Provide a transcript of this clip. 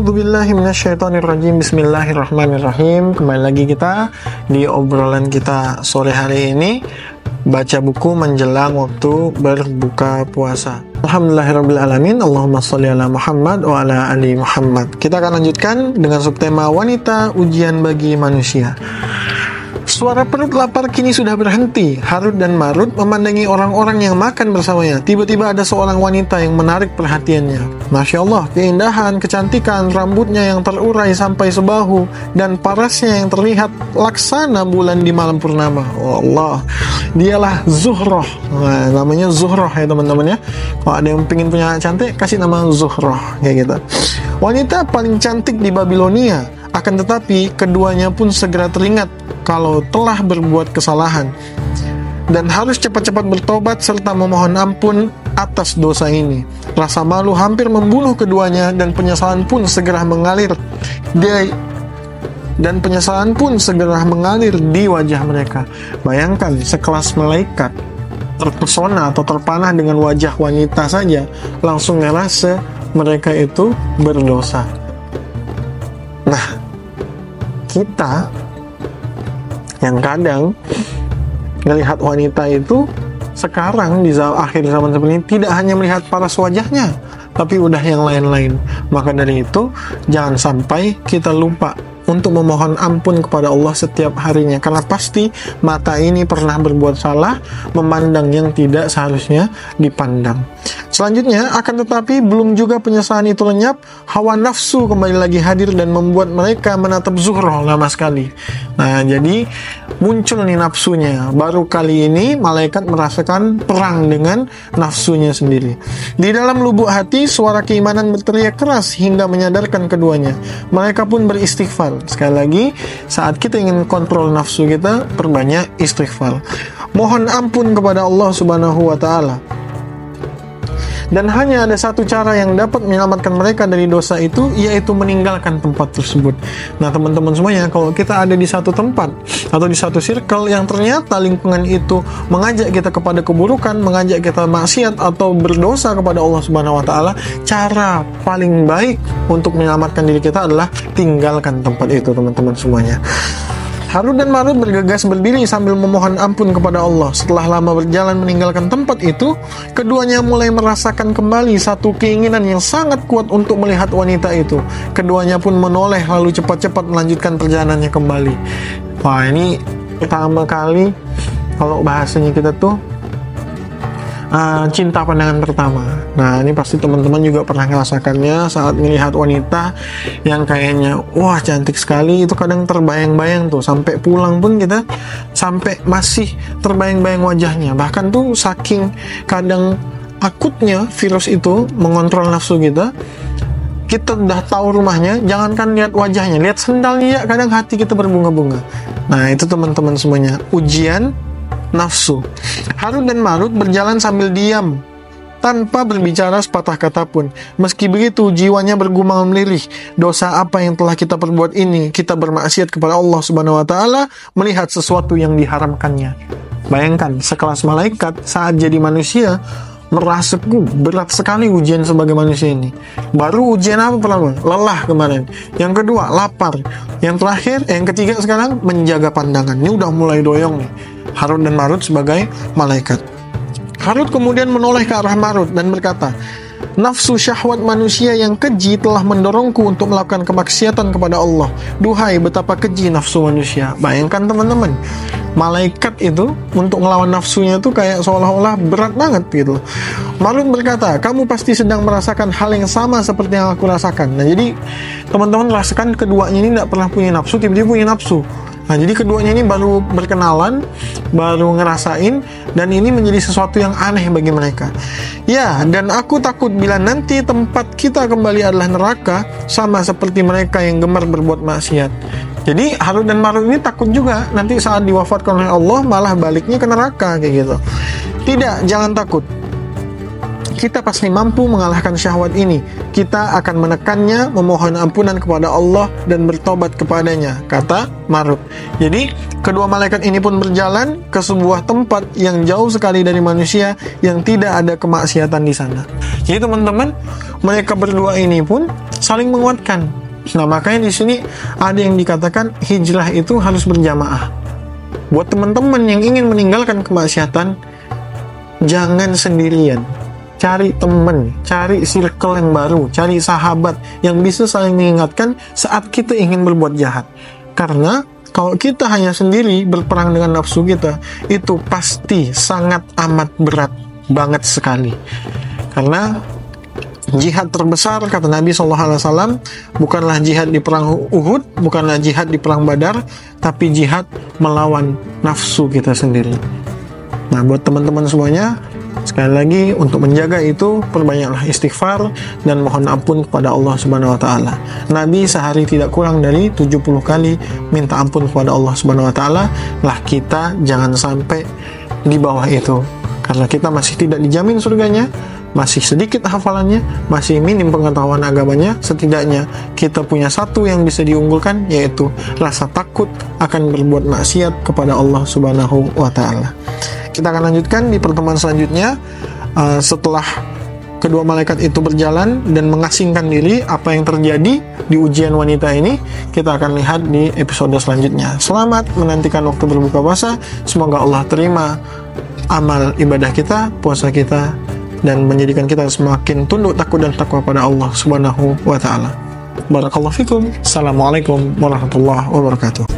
A'udzubillahi minasyaitonirrajim. Bismillahirrahmanirrahim. Kembali lagi kita di obrolan kita sore hari ini, baca buku menjelang waktu berbuka puasa. Alhamdulillahirrabbilalamin. Allahumma sholli ala Muhammad wa ala ali Muhammad. Kita akan lanjutkan dengan subtema wanita ujian bagi manusia. Suara perut lapar kini sudah berhenti. Harut dan Marut memandangi orang-orang yang makan bersamanya. Tiba-tiba ada seorang wanita yang menarik perhatiannya. Masya Allah, keindahan, kecantikan, rambutnya yang terurai sampai sebahu, dan parasnya yang terlihat laksana bulan di malam purnama. Oh Allah, dialah Zuhroh. Nah, namanya Zuhroh ya teman-teman ya. Kalau ada yang pengen punya cantik, kasih nama Zuhroh kayak gitu. Wanita paling cantik di Babilonia. Akan tetapi keduanya pun segera teringat kalau telah berbuat kesalahan dan harus cepat-cepat bertobat serta memohon ampun atas dosa ini. Rasa malu hampir membunuh keduanya dan penyesalan pun segera mengalir di wajah mereka. Bayangkan sekelas malaikat terpesona atau terpanah dengan wajah wanita saja langsung ngerasa mereka itu berdosa. Nah, kita yang kadang melihat wanita itu sekarang di akhir zaman seperti ini tidak hanya melihat paras wajahnya, tapi udah yang lain-lain. Maka dari itu jangan sampai kita lupa untuk memohon ampun kepada Allah setiap harinya, karena pasti mata ini pernah berbuat salah, memandang yang tidak seharusnya dipandang. Selanjutnya, akan tetapi belum juga penyesalan itu lenyap, hawa nafsu kembali lagi hadir dan membuat mereka menatap Zuhroh lama sekali. Nah, jadi muncul nih nafsunya. Baru kali ini malaikat merasakan perang dengan nafsunya sendiri. Di dalam lubuk hati, suara keimanan berteriak keras hingga menyadarkan keduanya. Mereka pun beristighfar. Sekali lagi, saat kita ingin kontrol nafsu kita, perbanyak istighfar. Mohon ampun kepada Allah Subhanahu wa Ta'ala. Dan hanya ada satu cara yang dapat menyelamatkan mereka dari dosa itu, yaitu meninggalkan tempat tersebut. Nah teman-teman semuanya, kalau kita ada di satu tempat atau di satu circle yang ternyata lingkungan itu mengajak kita kepada keburukan, mengajak kita maksiat atau berdosa kepada Allah Subhanahu wa Ta'ala, cara paling baik untuk menyelamatkan diri kita adalah tinggalkan tempat itu teman-teman semuanya. Harut dan Marut bergegas berdiri sambil memohon ampun kepada Allah. Setelah lama berjalan meninggalkan tempat itu, keduanya mulai merasakan kembali satu keinginan yang sangat kuat untuk melihat wanita itu. Keduanya pun menoleh lalu cepat-cepat melanjutkan perjalanannya kembali. Wah, ini pertama kali kalau bahasanya kita tuh cinta pandangan pertama. Nah, ini pasti teman-teman juga pernah merasakannya saat melihat wanita yang kayaknya wah cantik sekali, itu kadang terbayang-bayang tuh, sampai pulang pun kita sampai masih terbayang-bayang wajahnya. Bahkan tuh saking kadang akutnya virus itu mengontrol nafsu kita, kita udah tahu rumahnya, jangankan lihat wajahnya, lihat sendalnya kadang hati kita berbunga-bunga. Nah, itu teman-teman semuanya, ujian nafsu. Harut dan Marut berjalan sambil diam tanpa berbicara sepatah kata pun. Meski begitu jiwanya bergumam melirih, dosa apa yang telah kita perbuat ini? Kita bermaksiat kepada Allah Subhanahu wa Ta'ala, melihat sesuatu yang diharamkannya. Bayangkan sekelas malaikat saat jadi manusia merasa berat sekali ujian sebagai manusia ini. Baru ujian apa pertama? Lelah kemarin. Yang kedua lapar. Yang terakhir, yang ketiga sekarang menjaga pandangan. Ini udah mulai doyong nih Harut dan Marut sebagai malaikat. Harut kemudian menoleh ke arah Marut dan berkata, nafsu syahwat manusia yang keji telah mendorongku untuk melakukan kemaksiatan kepada Allah. Duhai betapa keji nafsu manusia. Bayangkan teman-teman, malaikat itu untuk melawan nafsunya itu kayak seolah-olah berat banget gitu. Marut berkata, kamu pasti sedang merasakan hal yang sama seperti yang aku rasakan. Nah, jadi teman-teman rasakan keduanya ini tidak pernah punya nafsu, tiba-tiba punya nafsu. Nah, jadi keduanya ini baru berkenalan, baru ngerasain, dan ini menjadi sesuatu yang aneh bagi mereka. Ya, dan aku takut bila nanti tempat kita kembali adalah neraka, sama seperti mereka yang gemar berbuat maksiat. Jadi Harut dan Marut ini takut juga nanti saat diwafatkan oleh Allah malah baliknya ke neraka kayak gitu. Tidak, jangan takut. kita pasti mampu mengalahkan syahwat ini. Kita akan menekannya, memohon ampunan kepada Allah dan bertobat kepadanya, kata Marut. Jadi kedua malaikat ini pun berjalan ke sebuah tempat yang jauh sekali dari manusia, yang tidak ada kemaksiatan di sana. Jadi teman-teman, mereka berdua ini pun saling menguatkan. Nah, makanya di sini ada yang dikatakan hijrah itu harus berjamaah. Buat teman-teman yang ingin meninggalkan kemaksiatan, jangan sendirian. Cari teman, cari circle yang baru, cari sahabat yang bisa saling mengingatkan saat kita ingin berbuat jahat. Karena kalau kita hanya sendiri berperang dengan nafsu kita, itu pasti sangat amat berat banget sekali. Karena jihad terbesar, kata Nabi SAW, bukanlah jihad di perang Uhud, bukanlah jihad di perang Badar, tapi jihad melawan nafsu kita sendiri. Nah, buat teman-teman semuanya, sekali lagi, untuk menjaga itu, perbanyaklah istighfar dan mohon ampun kepada Allah Subhanahu wa Ta'ala. Nabi sehari tidak kurang dari 70 kali minta ampun kepada Allah Subhanahu wa Ta'ala. Lah, kita jangan sampai di bawah itu, karena kita masih tidak dijamin surganya, masih sedikit hafalannya, masih minim pengetahuan agamanya. Setidaknya kita punya satu yang bisa diunggulkan, yaitu rasa takut akan berbuat maksiat kepada Allah Subhanahu wa Ta'ala. Kita akan lanjutkan di pertemuan selanjutnya. Setelah kedua malaikat itu berjalan dan mengasingkan diri, apa yang terjadi di ujian wanita ini, kita akan lihat di episode selanjutnya. Selamat menantikan waktu berbuka puasa. Semoga Allah terima amal ibadah kita, puasa kita, dan menjadikan kita semakin tunduk, takut, dan takwa pada Allah Subhanahu wa Ta'ala. Barakallahu fikum. Assalamualaikum warahmatullahi wabarakatuh.